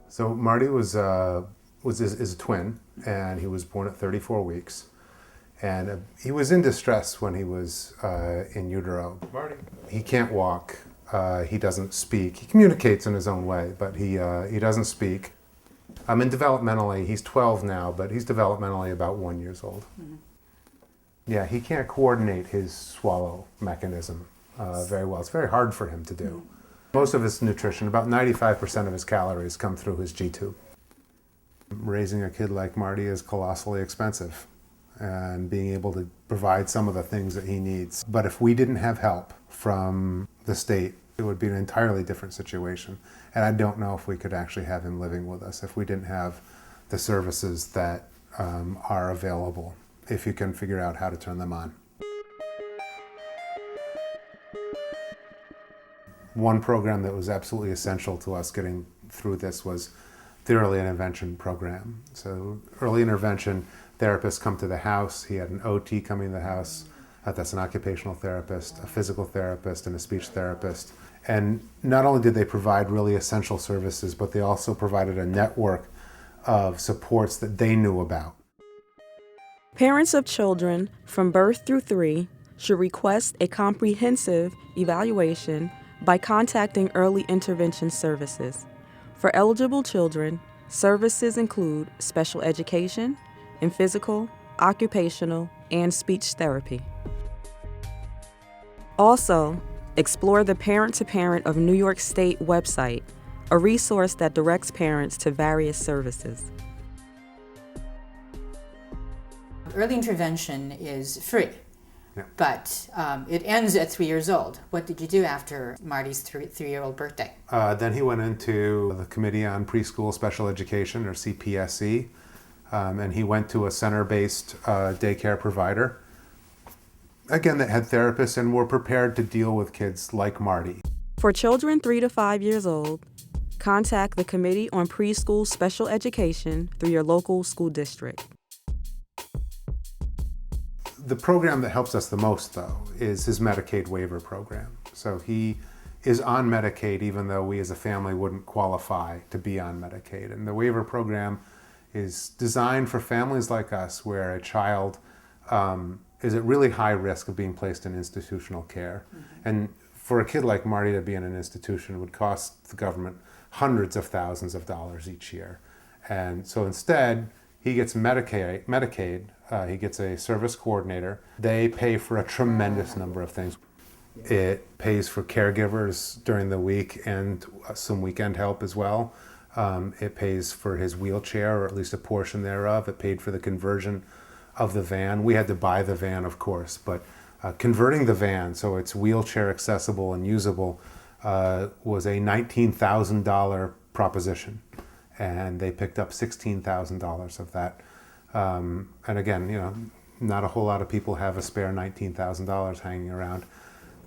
So Marty is a twin, and he was born at 34 weeks. And he was in distress when he was in utero. Marty. He can't walk. He doesn't speak. He communicates in his own way, but he doesn't speak. And developmentally, he's 12 now, but he's developmentally about 1 year old. Mm-hmm. Yeah, he can't coordinate his swallow mechanism very well. It's very hard for him to do. Mm-hmm. Most of his nutrition, about 95% of his calories, come through his G-tube. Raising a kid like Marty is colossally expensive, and being able to provide some of the things that he needs. But if we didn't have help from the state, it would be an entirely different situation. And I don't know if we could actually have him living with us if we didn't have the services that are available, if you can figure out how to turn them on. One program that was absolutely essential to us getting through this was the early intervention program. So early intervention, therapists come to the house. He had an OT coming to the house. That's an occupational therapist, a physical therapist, and a speech therapist. And not only did they provide really essential services, but they also provided a network of supports that they knew about. Parents of children from birth through 3 should request a comprehensive evaluation by contacting Early Intervention Services. For eligible children, services include special education in physical, occupational, and speech therapy. Also, explore the Parent to Parent of New York State website, a resource that directs parents to various services. Early intervention is free, yeah. But it ends at 3 years old. What did you do after Marty's three-year-old birthday? Then he went into the Committee on Preschool Special Education, or CPSE, and he went to a center-based daycare provider, again, that had therapists and were prepared to deal with kids like Marty. For children 3 to 5 years old, contact the Committee on Preschool Special Education through your local school district. The program that helps us the most, though, is his Medicaid waiver program. So he is on Medicaid even though we as a family wouldn't qualify to be on Medicaid. And the waiver program is designed for families like us where a child is at really high risk of being placed in institutional care. Mm-hmm. And for a kid like Marty to be in an institution would cost the government hundreds of thousands of dollars each year. And so instead, he gets Medicaid. He gets a service coordinator. They pay for a tremendous number of things. It pays for caregivers during the week and some weekend help as well. It pays for his wheelchair, or at least a portion thereof. It paid for the conversion of the van. We had to buy the van, of course, but converting the van so it's wheelchair accessible and usable was a $19,000 proposition. And they picked up $16,000 of that. And again, not a whole lot of people have a spare $19,000 hanging around.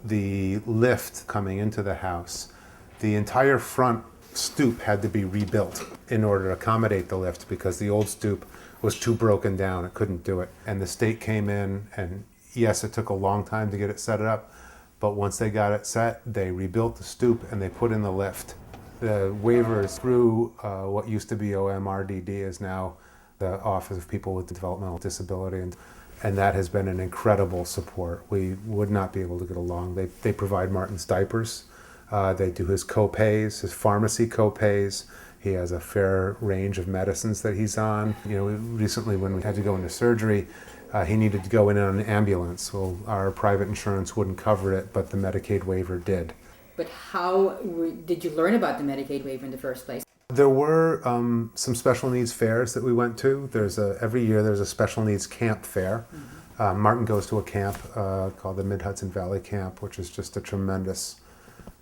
The lift coming into the house, the entire front stoop had to be rebuilt in order to accommodate the lift because the old stoop was too broken down. It couldn't do it. And the state came in, and yes, it took a long time to get it set up, but once they got it set, they rebuilt the stoop and they put in the lift. The waivers through what used to be OMRDD is now the Office of People with Developmental Disabilities, and that has been an incredible support. We would not be able to get along. They provide Martin's diapers. They do his co-pays, his pharmacy co-pays. He has a fair range of medicines that he's on. Recently when we had to go into surgery, he needed to go in on an ambulance. Well, our private insurance wouldn't cover it, but the Medicaid waiver did. But how did you learn about the Medicaid waiver in the first place? There were some special needs fairs that we went to. Every year there's a special needs camp fair. Mm-hmm. Martin goes to a camp called the Mid-Hudson Valley Camp, which is just a tremendous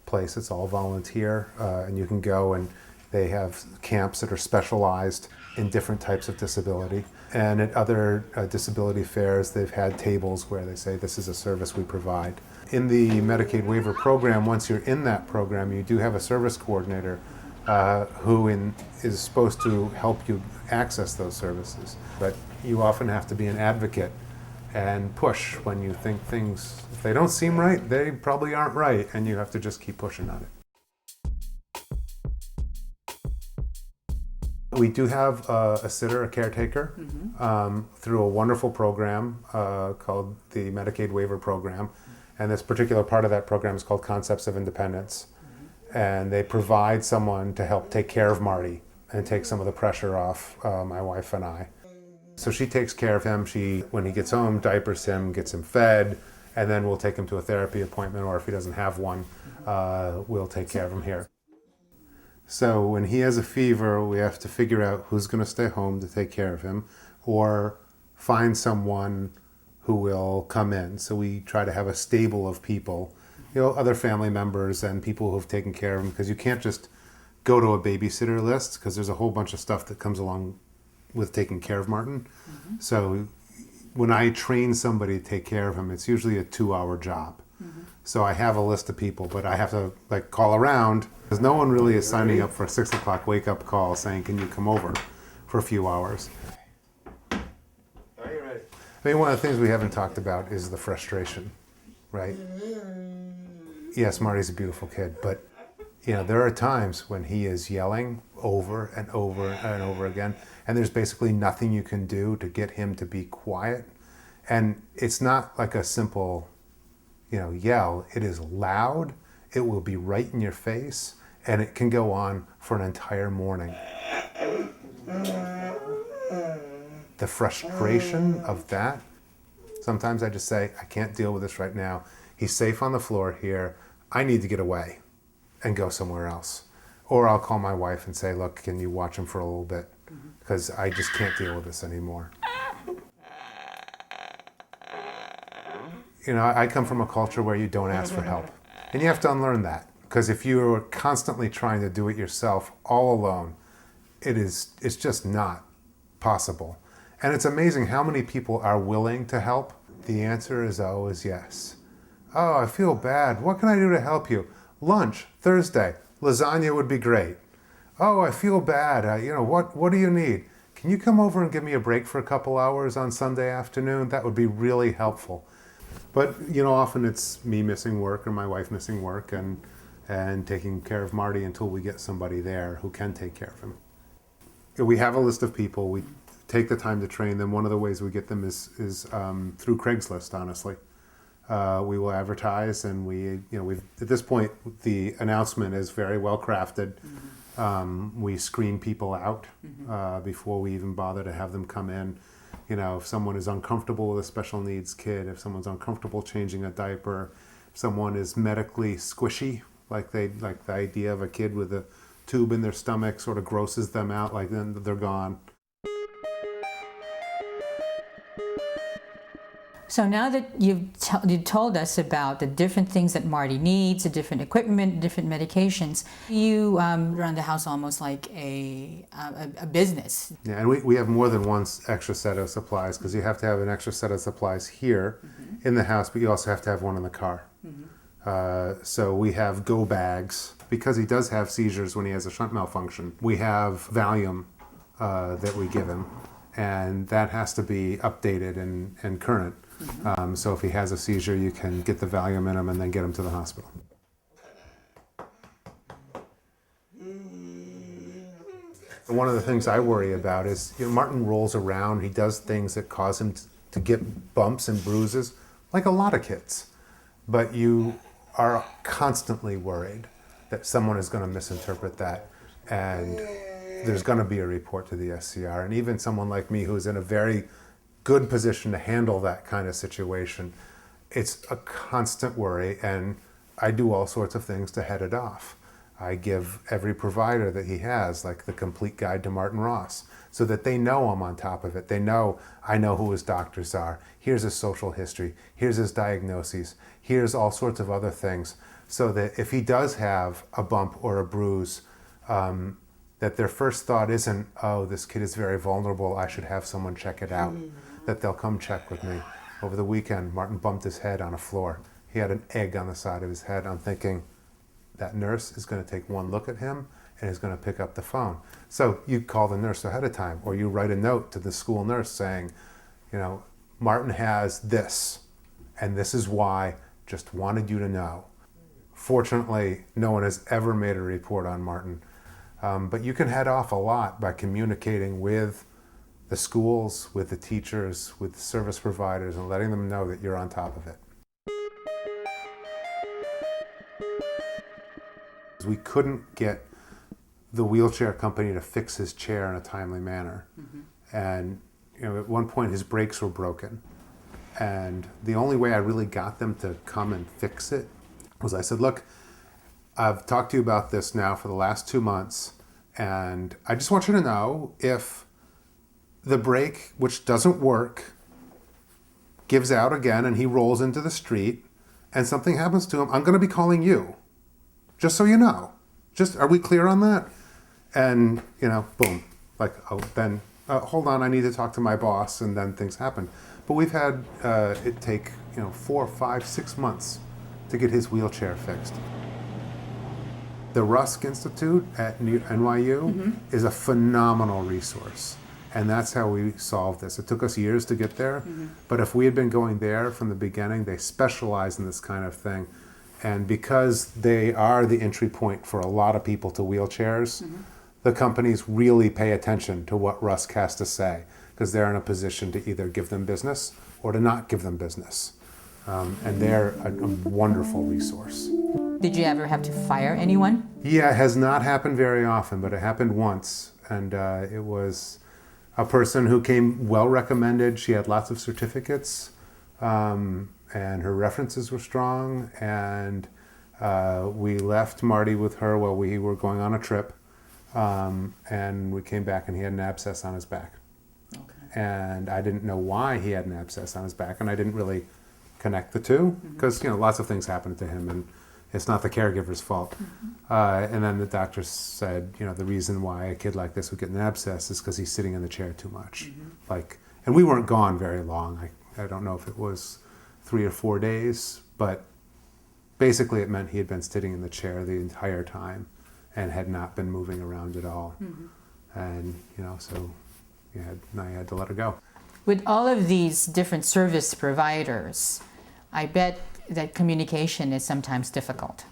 place. It's all volunteer, and you can go, and they have camps that are specialized in different types of disability. And at other disability fairs, they've had tables where they say, this is a service we provide. In the Medicaid waiver program, once you're in that program, you do have a service coordinator who is supposed to help you access those services. But you often have to be an advocate and push when you think things, if they don't seem right, they probably aren't right, and you have to just keep pushing on it. We do have a sitter, a caretaker, through a wonderful program called the Medicaid Waiver Program. And this particular part of that program is called Concepts of Independence. And they provide someone to help take care of Marty and take some of the pressure off my wife and I. So she takes care of him. She, when he gets home, diapers him, gets him fed, and then we'll take him to a therapy appointment, or if he doesn't have one, we'll take care of him here. So when he has a fever, we have to figure out who's going to stay home to take care of him, or find someone who will come in. So we try to have a stable of people, other family members and people who've taken care of him, because you can't just go to a babysitter list, because there's a whole bunch of stuff that comes along with taking care of Martin. So when I train somebody to take care of him, it's usually a 2-hour job. So I have a list of people, but I have to call around, because no one really is signing up for a 6 o'clock wake up call saying, can you come over for a few hours? Are you ready? I mean, one of the things we haven't talked about is the frustration, right? Yes, Marty's a beautiful kid, but there are times when he is yelling over and over and over again, and there's basically nothing you can do to get him to be quiet. And it's not like a simple, yell. It is loud. It will be right in your face, and it can go on for an entire morning. The frustration of that, sometimes I just say, I can't deal with this right now. He's safe on the floor here. I need to get away and go somewhere else. Or I'll call my wife and say, look, can you watch him for a little bit? Because I just can't deal with this anymore. I come from a culture where you don't ask for help. And you have to unlearn that. Because if you're constantly trying to do it yourself, all alone, it's just not possible. And it's amazing how many people are willing to help. The answer is always yes. Oh, I feel bad. What can I do to help you? Lunch, Thursday. Lasagna would be great. Oh, I feel bad. What do you need? Can you come over and give me a break for a couple hours on Sunday afternoon? That would be really helpful. But, often it's me missing work or my wife missing work and taking care of Marty until we get somebody there who can take care of him. We have a list of people. We take the time to train them. One of the ways we get them is through Craigslist, honestly. We will advertise, and we've at this point, the announcement is very well crafted. We screen people out before we even bother to have them come in. If someone is uncomfortable with a special needs kid, if someone's uncomfortable changing a diaper, if someone is medically squishy, like the idea of a kid with a tube in their stomach sort of grosses them out, then they're gone. So now that you've told us about the different things that Marty needs, the different equipment, different medications, you run the house almost like a business. Yeah, and we have more than one extra set of supplies, because you have to have an extra set of supplies here in the house, but you also have to have one in the car. So we have go bags. Because he does have seizures when he has a shunt malfunction, we have Valium that we give him, and that has to be updated and current. So if he has a seizure, you can get the Valium in him and then get him to the hospital. One of the things I worry about is, Martin rolls around, he does things that cause him to get bumps and bruises, like a lot of kids. But you are constantly worried that someone is going to misinterpret that, and there's going to be a report to the SCR. And even someone like me, who's in a very good position to handle that kind of situation, it's a constant worry, and I do all sorts of things to head it off. I give every provider that he has, like the complete guide to Martin Ross, so that they know I'm on top of it. They know I know who his doctors are. Here's his social history. Here's his diagnoses. Here's all sorts of other things, so that if he does have a bump or a bruise, that their first thought isn't, oh, this kid is very vulnerable, I should have someone check it out. That they'll come check with me. Over the weekend, Martin bumped his head on a floor. He had an egg on the side of his head. I'm thinking, that nurse is going to take one look at him and is going to pick up the phone. So you call the nurse ahead of time, or you write a note to the school nurse saying, Martin has this, and this is why, just wanted you to know. Fortunately, no one has ever made a report on Martin. But you can head off a lot by communicating with the schools, with the teachers, with the service providers, and letting them know that you're on top of it. We couldn't get the wheelchair company to fix his chair in a timely manner. And at one point his brakes were broken. And the only way I really got them to come and fix it was I said, look, I've talked to you about this now for the last 2 months, and I just want you to know if the brake, which doesn't work, gives out again and he rolls into the street and something happens to him, I'm going to be calling you. Just so you know. Are we clear on that? And, boom. Like, then, hold on, I need to talk to my boss, and then things happen. But we've had it take, 4, 5, 6 months to get his wheelchair fixed. The Rusk Institute at NYU is a phenomenal resource. And that's how we solved this. It took us years to get there, but if we had been going there from the beginning, they specialize in this kind of thing. And because they are the entry point for a lot of people to wheelchairs, the companies really pay attention to what Rusk has to say, because they're in a position to either give them business or to not give them business. And they're a wonderful resource. Did you ever have to fire anyone? Yeah, it has not happened very often, but it happened once. And it was a person who came well recommended. She had lots of certificates. And her references were strong, and we left Marty with her while we were going on a trip, and we came back and he had an abscess on his back. Okay. And I didn't know why he had an abscess on his back, and I didn't really connect the two, because lots of things happened to him, and it's not the caregiver's fault. And then the doctor said, the reason why a kid like this would get an abscess is because he's sitting in the chair too much. And we weren't gone very long. I don't know if it was 3 or 4 days, but basically it meant he had been sitting in the chair the entire time and had not been moving around at all. And, so I had to let her go. With all of these different service providers, I bet that communication is sometimes difficult.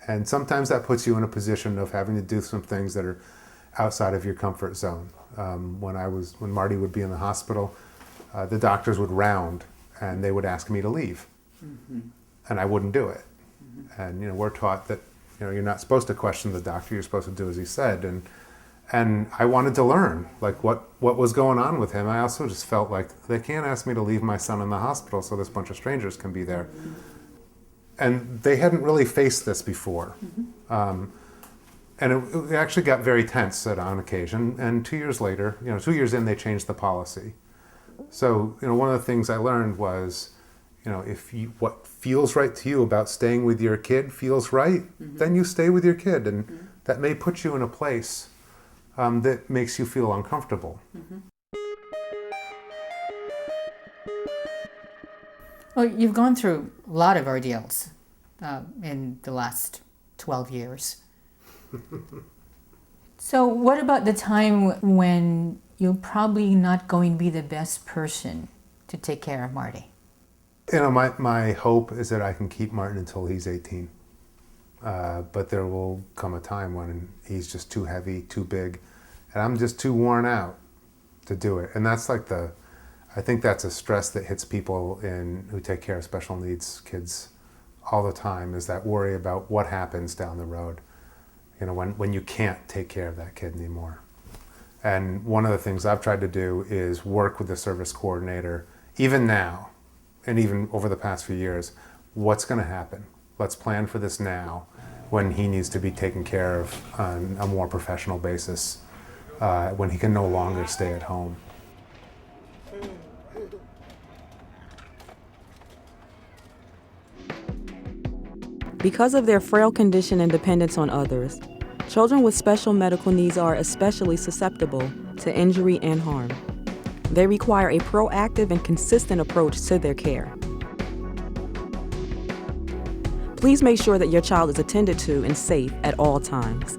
And sometimes that puts you in a position of having to do some things that are outside of your comfort zone. When Marty would be in the hospital, the doctors would round and they would ask me to leave. And I wouldn't do it. And we're taught that you're not supposed to question the doctor, you're supposed to do as he said. And I wanted to learn what was going on with him. I also just felt like they can't ask me to leave my son in the hospital so this bunch of strangers can be there. And they hadn't really faced this before. And it actually got very tense on occasion. And 2 years later, 2 years in, they changed the policy. So, one of the things I learned was, if what feels right to you about staying with your kid feels right, then you stay with your kid. And that may put you in a place that makes you feel uncomfortable. Well, you've gone through a lot of ordeals in the last 12 years. So what about the time when you're probably not going to be the best person to take care of Marty? My hope is that I can keep Martin until he's 18. But there will come a time when he's just too heavy, too big, and I'm just too worn out to do it. And that's I think that's a stress that hits people who take care of special needs kids all the time, is that worry about what happens down the road, when you can't take care of that kid anymore. And one of the things I've tried to do is work with the service coordinator, even now, and even over the past few years, what's going to happen? Let's plan for this now, when he needs to be taken care of on a more professional basis, when he can no longer stay at home. Because of their frail condition and dependence on others, children with special medical needs are especially susceptible to injury and harm. They require a proactive and consistent approach to their care. Please make sure that your child is attended to and safe at all times.